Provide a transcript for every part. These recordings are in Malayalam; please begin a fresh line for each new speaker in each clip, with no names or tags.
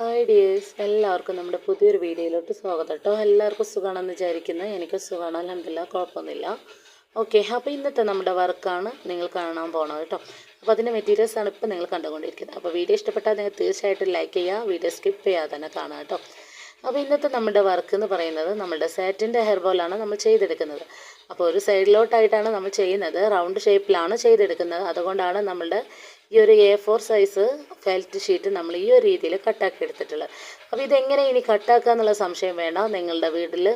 ഹായ് ഡിയേഴ്സ്, എല്ലാവർക്കും നമ്മുടെ പുതിയൊരു വീഡിയോയിലോട്ട് സ്വാഗതം കേട്ടോ. എല്ലാവർക്കും സുഖമാണെന്ന് വിചാരിക്കുന്നത്. എനിക്ക് സുഖമാണ്, അൽഹംദുലില്ലാ, കുഴപ്പമൊന്നുമില്ല. ഓക്കെ, അപ്പോൾ ഇന്നത്തെ നമ്മുടെ വർക്കാണ് നിങ്ങൾ കാണാൻ പോകണത് കേട്ടോ. അപ്പോൾ അതിൻ്റെ മെറ്റീരിയൽസാണ് ഇപ്പോൾ നിങ്ങൾ കണ്ടുകൊണ്ടിരിക്കുന്നത്. അപ്പോൾ വീഡിയോ ഇഷ്ടപ്പെട്ടാൽ നിങ്ങൾ തീർച്ചയായിട്ടും ലൈക്ക് ചെയ്യുക, വീഡിയോ സ്കിപ്പ് ചെയ്യാതെ തന്നെ കാണുക കേട്ടോ. അപ്പോൾ ഇന്നത്തെ നമ്മുടെ വർക്ക് എന്ന് പറയുന്നത് നമ്മുടെ സാറ്റിൻ്റെ ഹെയർ ബോളാണ് നമ്മൾ ചെയ്തെടുക്കുന്നത്. അപ്പോൾ ഒരു സൈഡിലോട്ടായിട്ടാണ് നമ്മൾ ചെയ്യുന്നത്, റൗണ്ട് ഷേപ്പിലാണ് ചെയ്തെടുക്കുന്നത്. അതുകൊണ്ടാണ് നമ്മളുടെ ഈ ഒരു A4 സൈസ് ഫെൽറ്റ് ഷീറ്റ് നമ്മൾ ഈ ഒരു രീതിയിൽ കട്ടാക്കി എടുത്തിട്ടുള്ളത്. അപ്പോൾ ഇതെങ്ങനെ ഇനി കട്ടാക്കുക എന്നുള്ള സംശയം വേണ്ട. നിങ്ങളുടെ വീട്ടിൽ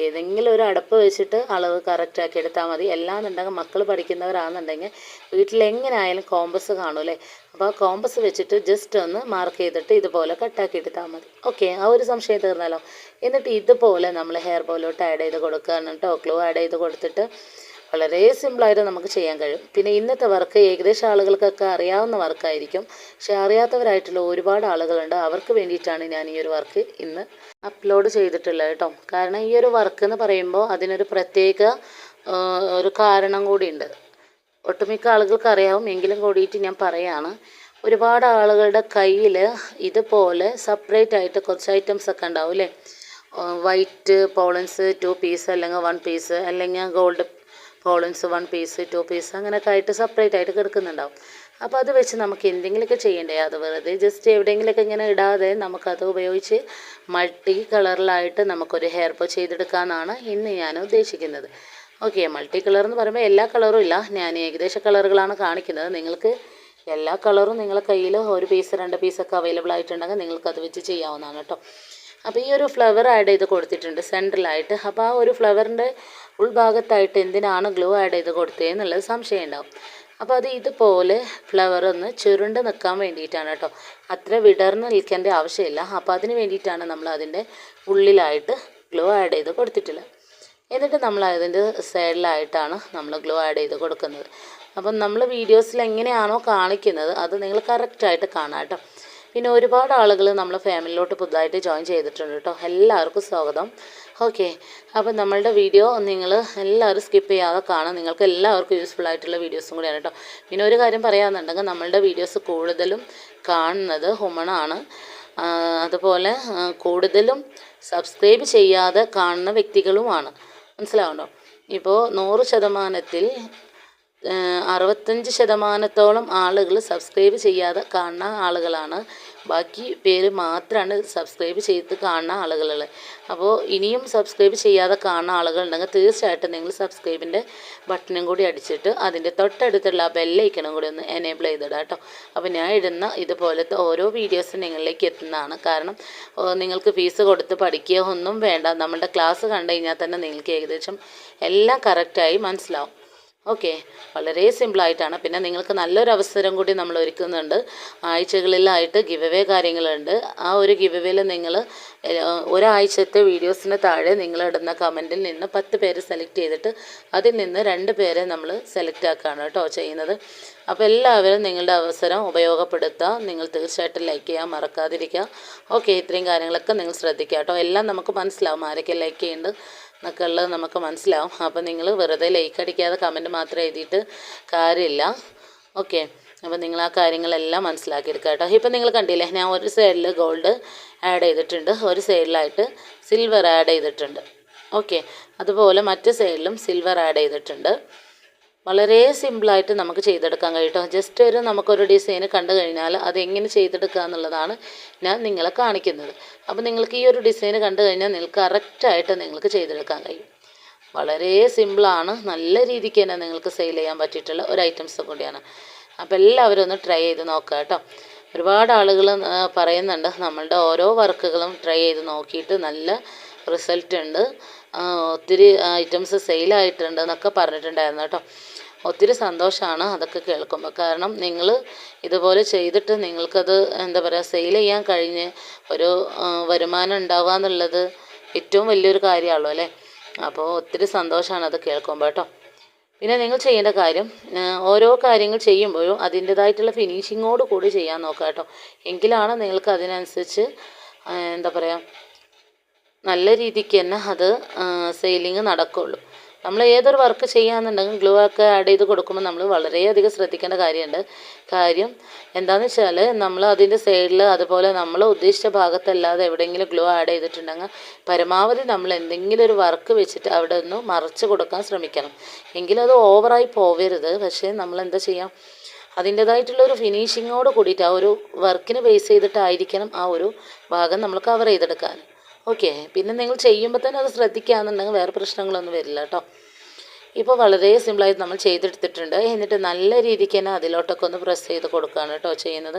ഏതെങ്കിലും ഒരു അടപ്പ് വെച്ചിട്ട് അളവ് കറക്റ്റാക്കി എടുത്താൽ മതി. എല്ലാന്നുണ്ടെങ്കിൽ മക്കൾ പഠിക്കുന്നവരാണെന്നുണ്ടെങ്കിൽ വീട്ടിൽ എങ്ങനെ ആയാലും കോമ്പസ് കാണൂല്ലേ. അപ്പോൾ ആ കോമ്പസ് വെച്ചിട്ട് ജസ്റ്റ് ഒന്ന് മാർക്ക് ചെയ്തിട്ട് ഇതുപോലെ കട്ടാക്കി എടുത്താൽ മതി. ഓക്കെ, ആ ഒരു സംശയം തീർന്നാലോ. എന്നിട്ട് ഇതുപോലെ നമ്മൾ ഹെയർ ബോയിലോട്ട് ആഡ് ചെയ്ത് കൊടുക്കുകയാണ് കേട്ടോ. ഗ്ലൂ ആഡ് ചെയ്ത് കൊടുത്തിട്ട് വളരെ സിമ്പിളായിട്ട് നമുക്ക് ചെയ്യാൻ കഴിയും. പിന്നെ ഇന്നത്തെ വർക്ക് ഏകദേശം ആളുകൾക്കൊക്കെ അറിയാവുന്ന വർക്കായിരിക്കും. പക്ഷേ അറിയാത്തവരായിട്ടുള്ള ഒരുപാട് ആളുകളുണ്ട്. അവർക്ക് വേണ്ടിയിട്ടാണ് ഞാൻ ഈ ഒരു വർക്ക് ഇന്ന് അപ്ലോഡ് ചെയ്തിട്ടുള്ളത് കേട്ടോ. കാരണം ഈ ഒരു വർക്ക് എന്ന് പറയുമ്പോൾ അതിനൊരു പ്രത്യേക ഒരു കാരണം കൂടിയുണ്ട്. ഒട്ടുമിക്ക ആളുകൾക്ക് അറിയാവും, എങ്കിലും കൂടിയിട്ട് ഞാൻ പറയുകയാണ്. ഒരുപാട് ആളുകളുടെ കയ്യിൽ ഇതുപോലെ സെപ്പറേറ്റ് ആയിട്ട് കുറച്ച് ഐറ്റംസ് ഒക്കെ ഉണ്ടാവും അല്ലേ. വൈറ്റ് പോളൻസ് 2 പീസ് അല്ലെങ്കിൽ 1 പീസ്, അല്ലെങ്കിൽ ഗോൾഡ് പോളൻസ് 1 പീസ് 2 പീസ് അങ്ങനെയൊക്കെ ആയിട്ട് സെപ്പറേറ്റ് ആയിട്ട് കിടക്കുന്നുണ്ടാവും. അപ്പോൾ അത് വെച്ച് നമുക്ക് എന്തെങ്കിലുമൊക്കെ ചെയ്യണ്ടേ. അത് വെറുതെ ജസ്റ്റ് എവിടെയെങ്കിലുമൊക്കെ ഇങ്ങനെ ഇടാതെ നമുക്കത് ഉപയോഗിച്ച് മൾട്ടി കളറിലായിട്ട് നമുക്കൊരു ഹെയർ ബോ ചെയ്തെടുക്കാമെന്നാണ് ഇന്ന് ഞാൻ ഉദ്ദേശിക്കുന്നത്. ഓക്കെ, മൾട്ടി കളർ എന്ന് പറയുമ്പോൾ എല്ലാ കളറും ഇല്ല, ഞാൻ ഏകദേശ കളറുകളാണ് കാണിക്കുന്നത്. നിങ്ങൾക്ക് എല്ലാ കളറും നിങ്ങളുടെ കയ്യിൽ 1 പീസ് 2 പീസൊക്കെ അവൈലബിൾ ആയിട്ടുണ്ടെങ്കിൽ നിങ്ങൾക്കത് വെച്ച് ചെയ്യാവുന്നതാണ് കേട്ടോ. അപ്പോൾ ഈ ഒരു ഫ്ലവർ ആഡ് ചെയ്ത് കൊടുത്തിട്ടുണ്ട് സെൻട്രലായിട്ട്. അപ്പോൾ ആ ഒരു ഫ്ലവറിൻ്റെ ഉൾഭാഗത്തായിട്ട് എന്തിനാണ് ഗ്ലൂ ആഡ് ചെയ്ത് കൊടുത്തതെന്നുള്ളത് സംശയം ഉണ്ടാവും. അപ്പോൾ അത് ഇതുപോലെ ഫ്ലവർ ഒന്ന് ചുരുണ്ട് നിൽക്കാൻ വേണ്ടിയിട്ടാണ് കേട്ടോ. അത്ര വിടർന്ന് നിൽക്കേണ്ട ആവശ്യമില്ല. അപ്പോൾ അതിന് വേണ്ടിയിട്ടാണ് നമ്മൾ അതിൻ്റെ ഉള്ളിലായിട്ട് ഗ്ലൂ ആഡ് ചെയ്ത് കൊടുത്തിട്ടുള്ളത്. എന്നിട്ട് നമ്മൾ അതിൻ്റെ സൈഡിലായിട്ടാണ് നമ്മൾ ഗ്ലൂ ആഡ് ചെയ്ത് കൊടുക്കുന്നത്. അപ്പം നമ്മൾ വീഡിയോസിൽ എങ്ങനെയാണോ കാണിക്കുന്നത് അത് നിങ്ങൾ കറക്റ്റായിട്ട് കാണാം കേട്ടോ. പിന്നെ ഒരുപാട് ആളുകൾ നമ്മൾ ഫാമിലിയിലോട്ട് പുതുതായിട്ട് ജോയിൻ ചെയ്തിട്ടുണ്ട് കേട്ടോ. എല്ലാവർക്കും സ്വാഗതം. ഓക്കെ, അപ്പോൾ നമ്മളുടെ വീഡിയോ നിങ്ങൾ എല്ലാവരും സ്കിപ്പ് ചെയ്യാതെ കാണാം. നിങ്ങൾക്ക് എല്ലാവർക്കും യൂസ്ഫുൾ ആയിട്ടുള്ള വീഡിയോസും കൂടിയാണ് കേട്ടോ. പിന്നെ ഒരു കാര്യം പറയാമെന്നുണ്ടെങ്കിൽ നമ്മളുടെ വീഡിയോസ് കൂടുതലും കാണുന്നത് ഹുമണാണ്. അതുപോലെ കൂടുതലും സബ്സ്ക്രൈബ് ചെയ്യാതെ കാണുന്ന വ്യക്തികളുമാണ്. മനസ്സിലാവുന്നുണ്ടോ? ഇപ്പോൾ 100%-ൽ 65% ആളുകൾ സബ്സ്ക്രൈബ് ചെയ്യാതെ കാണുന്ന ആളുകളാണ്. ബാക്കി പേര് മാത്രമാണ് സബ്സ്ക്രൈബ് ചെയ്ത് കാണുന്ന ആളുകളുള്ളത്. അപ്പോൾ ഇനിയും സബ്സ്ക്രൈബ് ചെയ്യാതെ കാണുന്ന ആളുകളുണ്ടെങ്കിൽ തീർച്ചയായിട്ടും നിങ്ങൾ സബ്സ്ക്രൈബിൻ്റെ ബട്ടണും കൂടി അടിച്ചിട്ട് അതിൻ്റെ തൊട്ടടുത്തുള്ള ആ ബെല്ലൈക്കണും കൂടി ഒന്ന് എനേബിൾ ചെയ്തിടാം കേട്ടോ. അപ്പോൾ ഞാൻ ഇടുന്ന ഇതുപോലത്തെ ഓരോ വീഡിയോസും നിങ്ങളിലേക്ക് എത്തുന്നതാണ്. കാരണം നിങ്ങൾക്ക് ഫീസ് കൊടുത്ത് പഠിക്കുകയോ ഒന്നും വേണ്ട. നമ്മുടെ ക്ലാസ് കണ്ടു കഴിഞ്ഞാൽ തന്നെ നിങ്ങൾക്ക് ഏകദേശം എല്ലാം കറക്റ്റായി മനസ്സിലാവും. ഓക്കെ, വളരെ സിമ്പിളായിട്ടാണ്. പിന്നെ നിങ്ങൾക്ക് നല്ലൊരു അവസരം കൂടി നമ്മൾ ഒരുക്കുന്നുണ്ട്. ആഴ്ചകളിലായിട്ട് ഗിവ് അവേ കാര്യങ്ങളുണ്ട്. ആ ഒരു ഗിവ് അവേയിൽ നിങ്ങൾ ഒരാഴ്ചത്തെ വീഡിയോസിന് താഴെ നിങ്ങളിടുന്ന കമൻറ്റിൽ നിന്ന് 10 പേര് സെലക്ട് ചെയ്തിട്ട് അതിൽ നിന്ന് 2 പേരെ നമ്മൾ സെലക്ട് ആക്കുകയാണ് കേട്ടോ ചെയ്യുന്നത്. അപ്പോൾ എല്ലാവരും നിങ്ങളുടെ അവസരം ഉപയോഗപ്പെടുത്തുക. നിങ്ങൾ തീർച്ചയായിട്ടും ലൈക്ക് ചെയ്യാൻ മറക്കാതിരിക്കുക. ഓക്കെ, ഇത്രയും കാര്യങ്ങളൊക്കെ നിങ്ങൾ ശ്രദ്ധിക്കുക കേട്ടോ. എല്ലാം നമുക്ക് മനസ്സിലാവും ആരൊക്കെ ലൈക്ക് ചെയ്യുന്നുണ്ട് എന്നൊക്കെ ഉള്ളത് നമുക്ക് മനസ്സിലാവും. അപ്പോൾ നിങ്ങൾ വെറുതെ ലൈക്ക് അടിക്കാതെ കമൻറ്റ് മാത്രം എഴുതിയിട്ട് കാര്യമില്ല. ഓക്കെ, അപ്പോൾ നിങ്ങൾ ആ കാര്യങ്ങളെല്ലാം മനസ്സിലാക്കിയെടുക്കുക കേട്ടോ. ഇപ്പം നിങ്ങൾ കണ്ടില്ലേ, ഞാൻ ഒരു സൈഡിൽ ഗോൾഡ് ആഡ് ചെയ്തിട്ടുണ്ട്, ഒരു സൈഡിലായിട്ട് സിൽവർ ആഡ് ചെയ്തിട്ടുണ്ട്. ഓക്കെ, അതുപോലെ മറ്റു സൈഡിലും സിൽവർ ആഡ് ചെയ്തിട്ടുണ്ട്. വളരെ സിമ്പിളായിട്ട് നമുക്ക് ചെയ്തെടുക്കാൻ കഴിയും. ജസ്റ്റ് നമുക്കൊരു ഡിസൈൻ കണ്ടു കഴിഞ്ഞാൽ അതെങ്ങനെ ചെയ്തെടുക്കുക എന്നുള്ളതാണ് ഞാൻ നിങ്ങളെ കാണിക്കുന്നത്. അപ്പോൾ നിങ്ങൾക്ക് ഈ ഒരു ഡിസൈൻ കണ്ടു കഴിഞ്ഞാൽ നിങ്ങൾക്ക് കറക്റ്റായിട്ട് നിങ്ങൾക്ക് ചെയ്തെടുക്കാൻ കഴിയും. വളരെ സിമ്പിളാണ്. നല്ല രീതിക്ക് തന്നെ നിങ്ങൾക്ക് സെയിൽ ചെയ്യാൻ പറ്റിയിട്ടുള്ള ഒരു ഐറ്റംസ് കൂടിയാണ്. അപ്പോൾ എല്ലാവരും ഒന്ന് ട്രൈ ചെയ്ത് നോക്കുക കേട്ടോ. ഒരുപാട് ആളുകൾ പറയുന്നുണ്ട് നമ്മളുടെ ഓരോ വർക്കുകളും ട്രൈ ചെയ്ത് നോക്കിയിട്ട് നല്ല റിസൾട്ട് ഉണ്ട്, ഒത്തിരി ഐറ്റംസ് സെയിലായിട്ടുണ്ട് എന്നൊക്കെ പറഞ്ഞിട്ടുണ്ടായിരുന്നു കേട്ടോ. ഒത്തിരി സന്തോഷമാണ് അതൊക്കെ കേൾക്കുമ്പോൾ. കാരണം നിങ്ങൾ ഇതുപോലെ ചെയ്തിട്ട് നിങ്ങൾക്കത് എന്താ പറയുക സെയിൽ ചെയ്യാൻ കഴിഞ്ഞ് ഒരു വരുമാനം ഉണ്ടാവുക എന്നുള്ളത് ഏറ്റവും വലിയൊരു കാര്യമാണല്ലോ അല്ലേ. അപ്പോൾ ഒത്തിരി സന്തോഷമാണ് അത് കേൾക്കുമ്പോൾ കേട്ടോ. പിന്നെ നിങ്ങൾ ചെയ്യേണ്ട കാര്യം ഓരോ കാര്യങ്ങൾ ചെയ്യുമ്പോഴും അതിൻ്റേതായിട്ടുള്ള ഫിനിഷിങ്ങോട് കൂടി ചെയ്യാൻ നോക്കുക കേട്ടോ. എങ്കിലാണ് നിങ്ങൾക്ക് അതിനനുസരിച്ച് എന്താ പറയുക നല്ല രീതിക്ക് തന്നെ അത് സെയിലിങ് നടക്കുള്ളൂ. നമ്മൾ ഏതൊരു വർക്ക് ചെയ്യാന്നുണ്ടെങ്കിൽ ഗ്ലൂ ഒക്കെ ആഡ് ചെയ്ത് കൊടുക്കുമ്പോൾ നമ്മൾ വളരെയധികം ശ്രദ്ധിക്കേണ്ട കാര്യം എന്താണെന്ന് വെച്ചാൽ നമ്മൾ അതിൻ്റെ സൈഡിൽ അതുപോലെ നമ്മൾ ഉദ്ദേശിച്ച ഭാഗത്തല്ലാതെ എവിടെയെങ്കിലും ഗ്ലൂ ആഡ് ചെയ്തിട്ടുണ്ടെങ്കിൽ പരമാവധി നമ്മൾ എന്തെങ്കിലും ഒരു വർക്ക് വെച്ചിട്ട് അവിടെ ഒന്ന് മറച്ച് കൊടുക്കാൻ ശ്രമിക്കണം. എങ്കിലും അത് ഓവറായി പോവരുത്. പക്ഷേ നമ്മൾ എന്താ ചെയ്യാം, അതിൻ്റേതായിട്ടുള്ളൊരു ഫിനിഷിങ്ങോട് കൂടിയിട്ട് ആ ഒരു വർക്കിന് ബേസ് ചെയ്തിട്ടായിരിക്കണം ആ ഒരു ഭാഗം നമ്മൾ കവർ ചെയ്തെടുക്കാൻ. ഓക്കെ, പിന്നെ നിങ്ങൾ ചെയ്യുമ്പോൾ തന്നെ അത് ശ്രദ്ധിക്കുകയാണെന്നുണ്ടെങ്കിൽ വേറെ പ്രശ്നങ്ങളൊന്നും വരില്ല കേട്ടോ. ഇപ്പോൾ വളരെ സിമ്പിളായിട്ട് നമ്മൾ ചെയ്തെടുത്തിട്ടുണ്ട്. എന്നിട്ട് നല്ല രീതിക്ക് തന്നെ അതിലോട്ടൊക്കെ ഒന്ന് പ്രസ് ചെയ്ത് കൊടുക്കുകയാണ് കേട്ടോ ചെയ്യുന്നത്.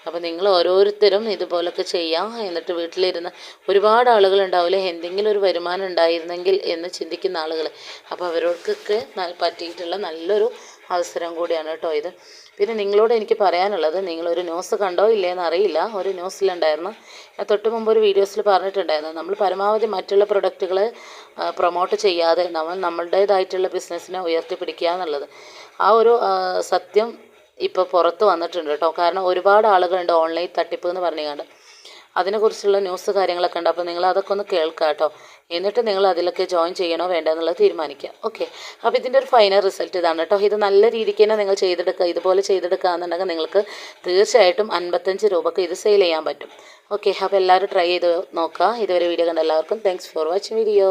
അപ്പോൾ നിങ്ങൾ ഓരോരുത്തരും ഇതുപോലൊക്കെ ചെയ്യാം. എന്നിട്ട് വീട്ടിലിരുന്ന് ഒരുപാട് ആളുകളുണ്ടാവില്ലേ എന്തെങ്കിലും ഒരു വരുമാനം ഉണ്ടായിരുന്നെങ്കിൽ എന്ന് ചിന്തിക്കുന്ന ആളുകൾ. അപ്പോൾ അവരോടൊക്കെ പറ്റിയിട്ടുള്ള നല്ലൊരു അവസരം കൂടിയാണ് കേട്ടോ ഇത്. പിന്നെ നിങ്ങളോട് എനിക്ക് പറയാനുള്ളത്, നിങ്ങളൊരു ന്യൂസ് കണ്ടോ ഇല്ലേന്ന് അറിയില്ല, ഒരു ന്യൂസിലുണ്ടായിരുന്നു, ഞാൻ തൊട്ട് മുമ്പ് ഒരു വീഡിയോസിൽ പറഞ്ഞിട്ടുണ്ടായിരുന്നു, നമ്മൾ പരമാവധി മറ്റുള്ള പ്രൊഡക്റ്റുകൾ പ്രൊമോട്ട് ചെയ്യാതെ നമ്മളുടേതായിട്ടുള്ള ബിസിനസ്സിനെ ഉയർത്തിപ്പിടിക്കുക എന്നുള്ളത്. ആ ഒരു സത്യം ഇപ്പോൾ പുറത്ത് വന്നിട്ടുണ്ട് കേട്ടോ. കാരണം ഒരുപാട് ആളുകളുണ്ട് ഓൺലൈൻ തട്ടിപ്പ് എന്ന് പറഞ്ഞുകൊണ്ട്, അതിനെക്കുറിച്ചുള്ള ന്യൂസ് കാര്യങ്ങളൊക്കെ ഉണ്ട്. അപ്പോൾ നിങ്ങൾ അതൊക്കെ ഒന്ന് കേൾക്കുക കേട്ടോ. എന്നിട്ട് നിങ്ങൾ അതിലൊക്കെ ജോയിൻ ചെയ്യണോ വേണ്ട എന്നുള്ളത് തീരുമാനിക്കുക. ഓക്കെ, അപ്പോൾ ഇതിൻ്റെ ഒരു ഫൈനൽ റിസൾട്ട് ഇതാണ് കേട്ടോ. ഇത് നല്ല രീതിക്ക് തന്നെ നിങ്ങൾ ചെയ്തെടുക്കുക. ഇതുപോലെ ചെയ്തെടുക്കുക എന്നുണ്ടെങ്കിൽ നിങ്ങൾക്ക് തീർച്ചയായിട്ടും 55 രൂപക്ക് ഇത് സെയിൽ ചെയ്യാൻ പറ്റും. ഓക്കെ, അപ്പോൾ എല്ലാവരും ട്രൈ ചെയ്ത് നോക്കുക. ഇതുവരെ വീഡിയോ കണ്ട എല്ലാവർക്കും താങ്ക്സ് ഫോർ വാച്ചിങ് വീഡിയോ.